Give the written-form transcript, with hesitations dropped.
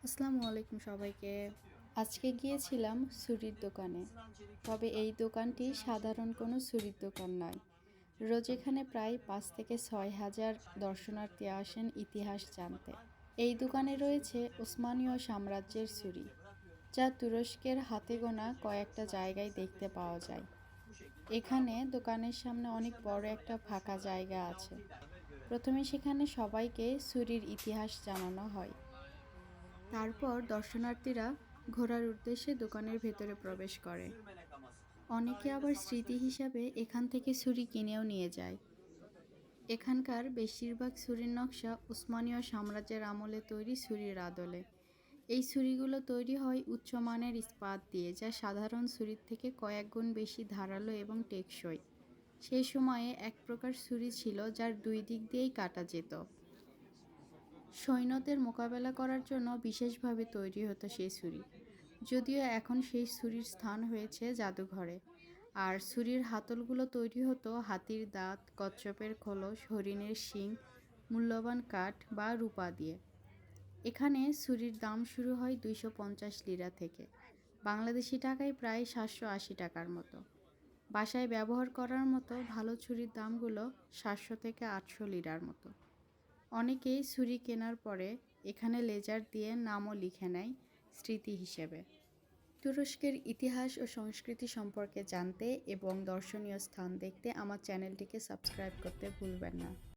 আসসালামু আলাইকুম সবাইকে। আজকে গিয়েছিলাম ছুরির দোকানে। তবে এই দোকানটি সাধারণ কোনো ছুরির দোকান নয়। রোজ এখানে প্রায় ৫ থেকে ৬ হাজার দর্শনার্থী আসেন ইতিহাস জানতে। এই দোকানে রয়েছে ওসমানীয় সাম্রাজ্যের ছুরি, যা তুরস্কের হাতে গোনা কয়েকটা জায়গায় দেখতে পাওয়া যায়। এখানে দোকানের সামনে অনেক বড় একটা ফাঁকা জায়গা আছে। প্রথমে সেখানে সবাইকে ছুরির ইতিহাস জানানো হয়। তারপর দর্শনার্থীরা ঘোরার উদ্দেশ্যে দোকানের ভেতরে প্রবেশ করে। অনেকে আবার স্মৃতি হিসাবে এখান থেকে ছুরি কিনেও নিয়ে যায়। এখানকার বেশিরভাগ ছুরির নকশা উসমানীয় সাম্রাজ্যের আমলে তৈরি ছুরির আদলে। এই ছুরিগুলো তৈরি হয় উচ্চমানের ইস্পাত দিয়ে, যা সাধারণ ছুরির থেকে কয়েক গুণ বেশি ধারালো এবং টেকসই। সেই সময়ে এক প্রকার ছুরি ছিল যার দুই দিক দিয়েই কাটা যেত। সৈন্যদের মোকাবেলা করার জন্য বিশেষভাবে তৈরি হতো সেই ছুরি। যদিও এখন সেই ছুরির স্থান হয়েছে জাদুঘরে। আর ছুরির হাতলগুলো তৈরি হতো হাতির দাঁত, কচ্ছপের খোলস, হরিণের শিং, মূল্যবান কাঠ বা রূপা দিয়ে। এখানে ছুরির দাম শুরু হয় ২৫০ লিরা থেকে, বাংলাদেশি টাকায় প্রায় ৭৮০ টাকার মতো। বাসায় ব্যবহার করার মতো ভালো ছুরির দামগুলো ৭০০ থেকে ৮০০ লিরার মতো। অনেকেই ছুরি কেনার পরে এখানে লেজার দিয়ে নামও লিখে নেয় স্মৃতি হিসেবে। তুরস্কের ইতিহাস ও সংস্কৃতি সম্পর্কে জানতে এবং দর্শনীয় স্থান দেখতে আমার চ্যানেলটিকে সাবস্ক্রাইব করতে ভুলবেন না।